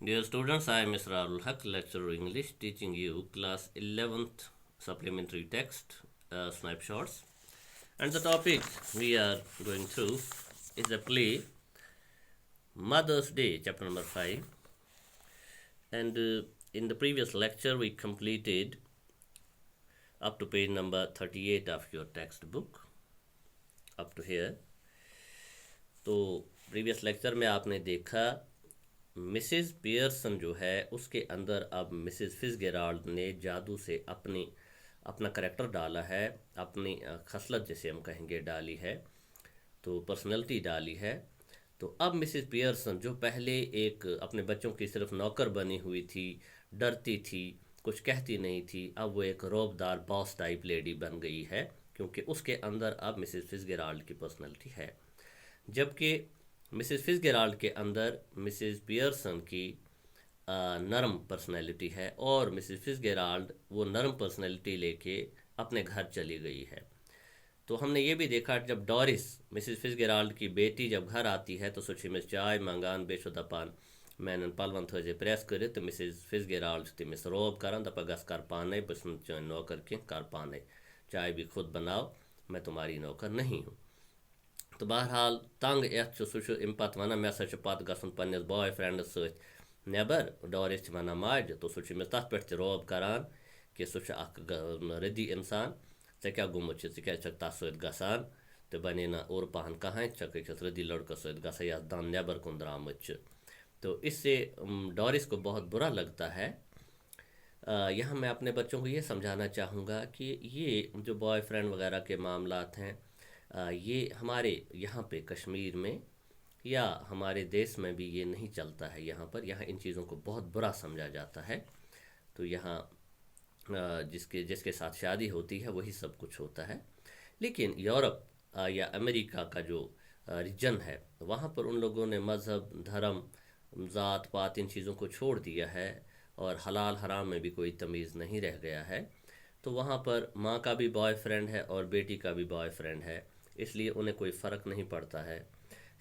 Dear students, I am Mr. Arul Haq, lecturer English, teaching you class 11th supplementary text snapshots. And the topic we are going through is a play, Mother's Day, chapter number 5. And in the previous lecture, we completed up to page number 38 of your textbook, up to here. तो previous lecture में आपने देखा Mrs Pearson जो है उसके अंदर अब Mrs Fitzgerald ने जादू से अपना करेक्टर डाला है, अपनी खसलत जैसे हम कहेंगे डाली है, तो पर्सनैलिटी डाली है। तो अब मिसेस पियर्सन जो पहले एक अपने बच्चों की सिर्फ नौकर बनी हुई थी, डरती थी, कुछ कहती नहीं थी, अब वो एक रौबदार बॉस टाइप लेडी बन गई है, क्योंकि उसके अंदर अब मिसेस फिट्जगेराल्ड की पर्सनैलिटी है। जबकि मिसेस फिट्जगेराल्ड के अंदर मिसेस पियर्सन की नरम पर्सनैलिटी है और मिसेस फिट्जगेराल्ड वो नरम पर्सनैलिटी लेके अपने घर चली गई है। तो हमने ये भी देखा जब डॉरिस मिसेस फिट्जगेराल्ड की बेटी जब घर आती है तो सुची में चाय मंगान बेशु दपान मैंने पलवन थोजे प्रेस करे तो मिसेस फिट्जगेराल्ड तमिस रोब करन दपा गस कर पाने बस नौकर के कर पाने, चाय भी खुद बनाओ, मैं तुम्हारी नौकर नहीं हूँ। तो बहरहाल तंग एथ सह पत् वन मे सा पत् गसन पन्निस बॉय फ्रेंडस सत नेबर, डॉरिस वन माज, तो सह तथ पे रोब करान कि सह रदी इंसान, ऐ क्या गुमुत क्या तथ सत गसान तो बने ना और पहन कहाँ चस रदी लड़का सत गसा यह दान नेबर कुन द्रामुत। तो इससे डॉरिस को बहुत बुरा लगता है। यहाँ मैं अपने बच्चों को ये समझाना चाहूँगा कि ये जो बॉयफ्रेंड वगैरह के मामलात हैं, ये हमारे यहाँ पे कश्मीर में या हमारे देश में भी ये नहीं चलता है। यहाँ इन चीज़ों को बहुत बुरा समझा जाता है। तो यहाँ जिसके साथ शादी होती है वही सब कुछ होता है। लेकिन यूरोप या अमेरिका का जो रीजन है वहाँ पर उन लोगों ने मज़हब, धर्म, ज़ात पात इन चीज़ों को छोड़ दिया है और हलाल हराम में भी कोई तमीज़ नहीं रह गया है। तो वहाँ पर माँ का भी बॉयफ्रेंड है और बेटी का भी बॉयफ्रेंड है, इसलिए उन्हें कोई फ़र्क नहीं पड़ता है।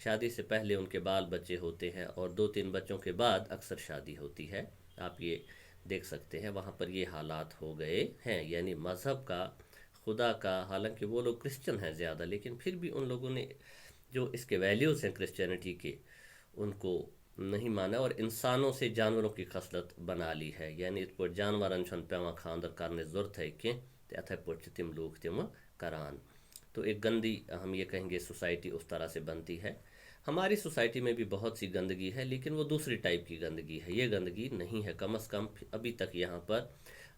शादी से पहले उनके बाल बच्चे होते हैं और 2-3 बच्चों के बाद अक्सर शादी होती है। आप ये देख सकते हैं वहाँ पर ये हालात हो गए हैं। यानी मज़हब का, खुदा का, हालांकि वो लोग क्रिश्चियन हैं ज़्यादा, लेकिन फिर भी उन लोगों ने जो इसके वैल्यूज़ हैं क्रिश्चियनिटी के उनको नहीं माना और इंसानों से जानवरों की खसलत बना ली है। यानी इस पर जानवरन पेवान खानदर करने ज़रूरत है कि अथे पे तम लोग तम करान। तो एक गंदी, हम ये कहेंगे, सोसाइटी उस तरह से बनती है। हमारी सोसाइटी में भी बहुत सी गंदगी है, लेकिन वो दूसरी टाइप की गंदगी है, ये गंदगी नहीं है। कम से कम अभी तक यहाँ पर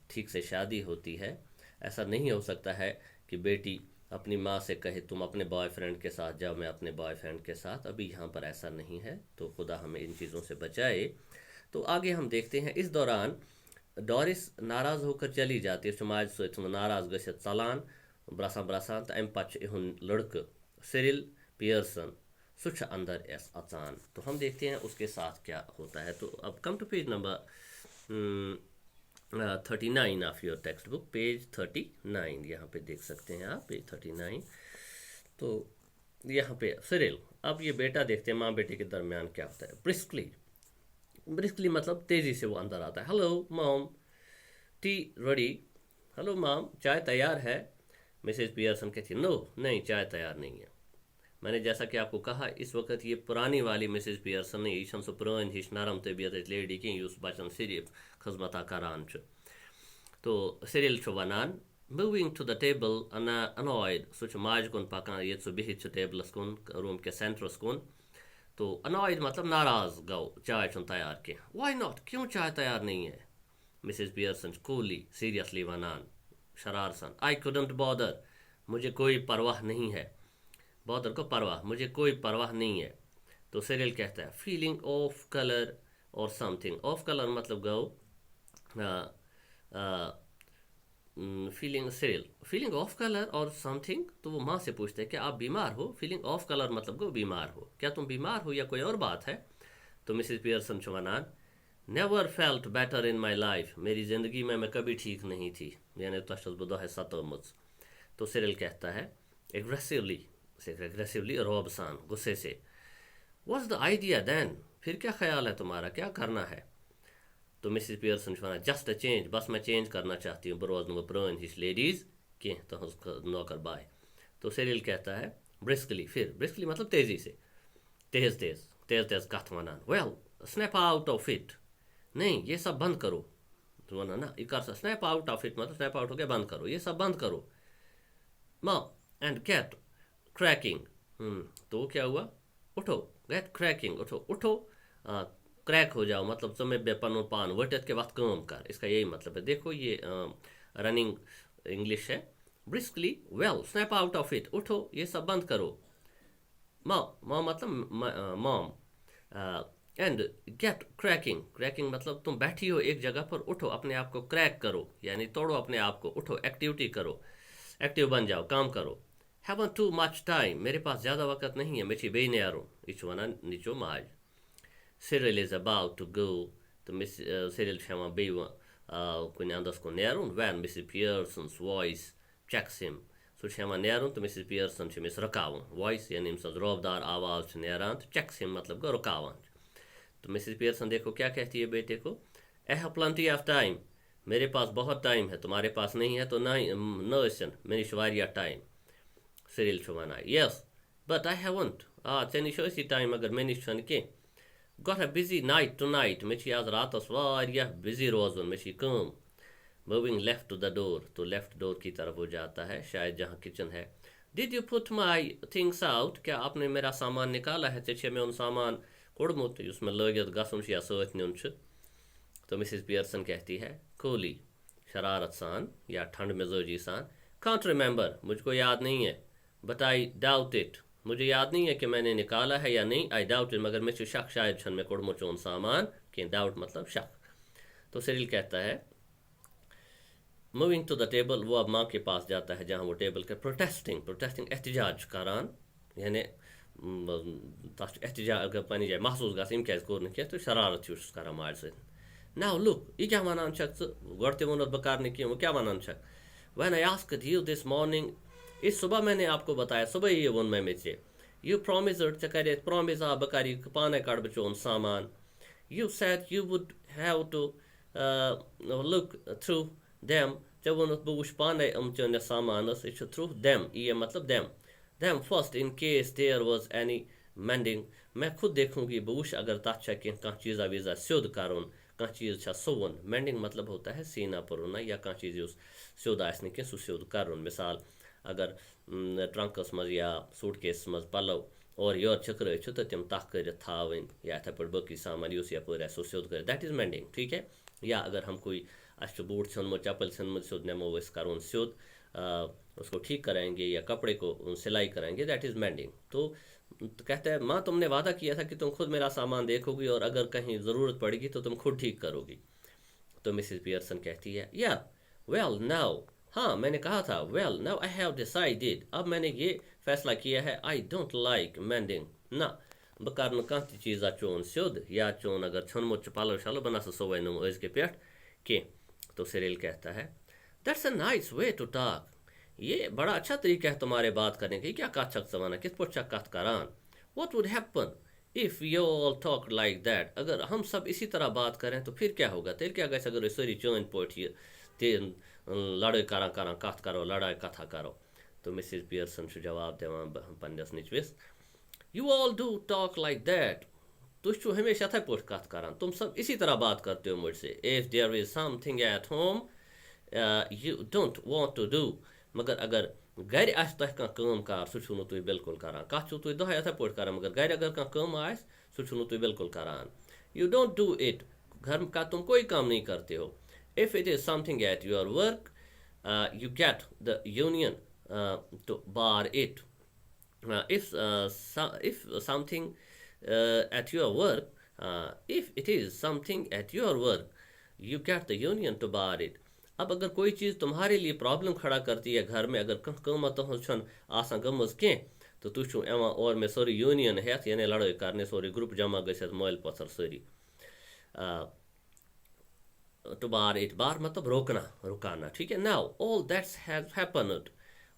ठीक से शादी होती है। ऐसा नहीं हो सकता है कि बेटी अपनी माँ से कहे तुम अपने बॉयफ्रेंड के साथ जाओ, मैं अपने बॉयफ्रेंड के साथ। अभी यहाँ पर ऐसा नहीं है। तो खुदा हमें इन चीज़ों से बचाए। तो आगे हम देखते हैं इस दौरान डॉरिस नाराज़ होकर चली जाती है, समाज से नाराज़ गसित चलान ब्रसान ब्रसान, तो अम पे लड़क सिरिल पियर्सन सह अंदर एस अचान। तो हम देखते हैं उसके साथ क्या होता है। तो अब come to page number 39 of your textbook, page 39 यहाँ पे देख सकते हैं आप, पेज 39। तो यहाँ पे सिरिल, अब ये बेटा देखते हैं माँ बेटे के दरमियान क्या होता है। ब्रिस्कली मतलब तेज़ी से वो अंदर आता है। Hello mom, T ready. Hello mom, चाय तैयार है। मिसेस पियर्सन कहती नो, नहीं चाय तैयार नहीं है। मैंने जैसा कि आपको कहा इस वक्त ये पुरानी वाली मिसेस पियर्सन नहीं, यह सो पुरान हिश नरम तबीयत लेडी कि बचन सिर्फ खजमत करान। तो सिरिल वनान moving to the table annoyed, सह माज कुन पकान, ये बिहित टेबलस कुन, रूम के सेंटरस कुन। तो अनॉयड मतलब नाराज गो, चाय तैयार के। वाई नॉट, क्यों चाय तैयार नहीं है? मिसेस पियर्सन कूली सीरियसली वनान शरारसन, आई कुडंट बॉदर, मुझे कोई परवाह नहीं है। बॉदर को परवाह, मुझे कोई परवाह नहीं है। तो सिरिल कहता है फीलिंग ऑफ कलर और समथिंग। ऑफ कलर मतलब go feeling, Cyril feeling of colour और समथिंग। तो वो माँ से पूछते हैं कि आप बीमार हो? फीलिंग ऑफ कलर मतलब गो बीमार हो, क्या तुम बीमार हो या कोई और बात है? तो मिसेस पियर्सन वनान never felt better in my life, मेरी ज़िंदगी में मैं कभी ठीक नहीं थी, यानी तशद है सतमुज। तो सिरिल कहता है एग्रेसिवली रोबसान, गुस्से से, व्हाट्स द आइडिया देन, फिर क्या ख्याल है तुम्हारा, क्या करना है? तो Mrs Pearson one just a change, बस मैं चेंज करना चाहती हूँ, बह रोज नो प्रान हिश लेडीज कह तुज नौकर बाय। तो सिरिल कहता है ब्रिस्कली, फिर ब्रिस्कली मतलब तेजी से, तेज तेज तेज तेज कथ वनान, well snap out of it, नहीं ये सब बंद करो, तो वना ना ये कर स्नैप आउट ऑफ इट मतलब स्नैप आउट हो गया बंद करो, ये सब बंद करो। माँ एंड गेट क्रैकिंग, तो क्या हुआ, उठो, गेट क्रैकिंग उठो उठो, क्रैक हो जाओ मतलब तुम्हें बेपन पान वटत के वक्त काम कर, इसका यही मतलब है। देखो ये रनिंग इंग्लिश है। Briskly, well snap out of it, उठो ये सब बंद करो। मॉम मतलब mom, and get cracking, cracking मतलब तुम बैठी हो एक जगह पर, उठो अपने आप को क्रैक करो, यानी तोड़ो अपने आप को, उठो एक्टिविटी करो, एक्टिव बन जाओ, काम करो। हैवन टू मच टाइम, मेरे पास ज़्यादा वक्त नहीं है, मेरी बेने यारो इच वना नीचो माज। Cyril is about to go, तो मिस Cyril छ वहाँ बे कुन अंदस को नेरुन, when Mrs. Pearson's voice checks him, सो छ वहाँ नेरुन तो Mrs. Pearson छ मिस रुकावन, voice यानी मिस रोबदार आवाज़ छ नेरान, तो checks him मतलब को रुकावन। तो Mrs. Pearson देखो क्या कहती है बेटे को, I have plenty of time, मेरे पास बहुत टाइम है, तुम्हारे पास नहीं है तो न मेरी वारिया टाइम। Cyril छ वना, yes but I haven't, चे निश इसी टाइम अगर मैं निश के got a busy night tonight, मे आज रात वारिया बिजी रोजन, मे कम। Moving left to the door, तो लेफ्ट डोर की तरफ वो जाता है, शायद जहाँ किचन है। Did you put my things out, क्या आपने मेरा सामान निकाला है, चे मे उन सामान कोड़मुत उसमें लगित गसुन या सत नुन। तो मिसिस पियर्सन कहती है कूली, शरारत सान या ठंड मिजाजी सान, कांट रिमेंबर, मुझको याद नहीं है, बट आई डाउट इट, मुझे याद नहीं है कि मैंने निकाला है या नहीं, आई डाउट इट, मगर मैं शक शायद छन में कोड़मो चोन सामान के, डाउट मतलब शक। तो सिरिल कहता है मूविंग टू द टेबल, वो अब माँ के पास जाता है जहाँ वो टेबल के प्रोटेस्टिंग, प्रोटेस्टिंग एहतजाज करान, यानी एहतजाज अगर पानी जाए महसूस गम क्या कोर तो शरारत करान माज सत। नाउ लुक, यह क्या वनान छक गोड़ वोन बह कर वो क्या वनान छक, when I asked you this morning, इस सुबह मैंने आपको बताया, सुबह ये वोन मैं मे यू प्रॉमिस चे कर प्रॉमिस आ बह कर पाने कड़ बह चोन सामान, you said you would have to look through them, चे वोन बह वुच पाने चन सामान थ्रू देम, ये मतलब them first in case there was any mending, मैं खुद देखूंगी बह वुच अगर तथ कह चीज़ा वीज़ा स्योद कर, कह चीज़ सोवन, मेंडिंग मतलब होता है सीना पुरना या कह चीज़ स्योद आस कह सह स्योद कर, मिसाल अगर ट्रंकस मज या सूटकेस मज पलव और योर छकरे तो तम तह कर थावन, या इथे पे बी सामान उस यपर स्योद कर, दैट इज मेंडिंग, ठीक है। या अगर हम कोई अस बूट सन चप्पल सन स्योद नमो कर स्योद उसको ठीक कराएंगे या कपड़े को सिलाई कराएंगे, दैट इज मेंडिंग। तो कहते हैं माँ तुमने वादा किया था कि तुम खुद मेरा सामान देखोगी और अगर कहीं ज़रूरत पड़ेगी तो तुम खुद ठीक करोगी। तो मिसिस पियर्सन कहती है या वेल नाउ, हाँ मैंने कहा था, well now I have decided, अब मैंने ये फैसला किया है, आई डोंट लाइक मेंडिंग, ना बह कर कह चीज़ा चोन स्योद या चोन अगर छुनमो पलो शलो बना सोवे नुम अज के पे के। तो सिरिल कहता है that's a nice way to talk, ये बड़ा अच्छा तरीका है तुम्हारे बात करने का, क्या कथ छक सवाना कित पुट कथ करान, what would happen if you all talk like that, अगर हम सब इसी तरह बात करें तो फिर क्या होगा, तेल क्या गस अगर सारी चोन पोट लड़ाई करा करा कथ करो, लड़ाई कथा करो। तो मिसिस पियर्सन जवाब दिवान पन्नस निचविस, you all do talk like that, तुम हमेशा थे पोट कथ करान, तुम सब इसी तरह बात करते हो मुझसे, if there is something at home you don't want to do, मगर अगर घर आस तह कम कार सह तुम बिल्कुल करान, कथ छो तुम दह यथे पोट करान, मगर घर अगर कम आस सह तुम बिल्कुल करान, यू डोंट डू इट, घर का तुम कोई काम नहीं करते हो, if it is something at your work you get the union to bar it, if something at your work if it is something at your work you get the union to bar it, अब अगर कोई चीज़ तुम्हारे लिए problem खड़ा करती है घर में, अगर कह कम तुम आसान गमज कह तो तुम एवं और में सोरी यूनियन हेत यानी लड़ाई करने सोरी ग्रुप जमा गत मोल पत्थर सोरी टू बार इट, बार मतलब रोकना रुकाना, ठीक है। Now all that's has happened,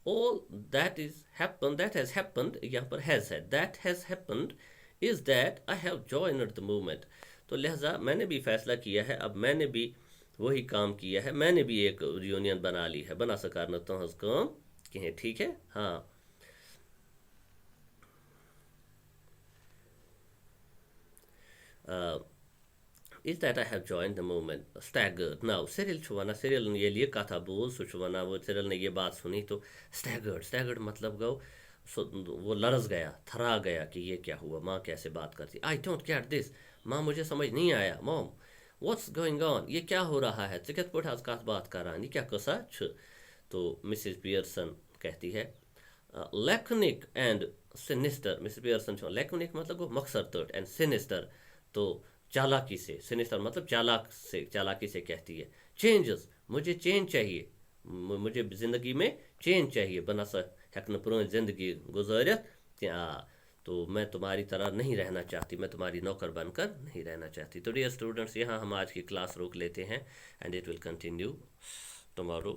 all that is happen, that has happened, यहाँ पर हैज है, that has happened is that I have joined the movement, तो लिहाजा मैंने भी फैसला किया है, अब मैंने भी वही काम किया है, मैंने भी एक यूनियन बना ली है, बना सकार न तुहज काम कहें, ठीक है। हाँ, is that I have joined the movement staggered now Cyril छु वना Cyril ने ये कथा बोल सु छु वना वो Cyril ने ये बात सुनी तो staggered मतलब गो वो लरस गया, थरा गया कि ये क्या हुआ, माँ कैसे बात करती। I don't get this, माँ मुझे समझ नहीं आया। Mom, what's going on, ये क्या हो रहा है, चिकत पुट आज कत बात कर रहा क्या कसा छु। तो मिसेस पियर्सन कहती है laconic and sinister. Mrs Pearson छो लैकोनिक मतलब वो मकसद तोट एंड सिनिस्टर तो चालाकी से, सिनिस्टर मतलब चालाकी से कहती है चेंजेस, मुझे चेंज चाहिए, मुझे ज़िंदगी में चेंज चाहिए, बना सा हेकन पुरानी ज़िंदगी गुजारित क्या, तो मैं तुम्हारी तरह नहीं रहना चाहती, मैं तुम्हारी नौकर बनकर नहीं रहना चाहती। तो डियर स्टूडेंट्स, यहाँ हम आज की क्लास रोक लेते हैं and it will continue tomorrow.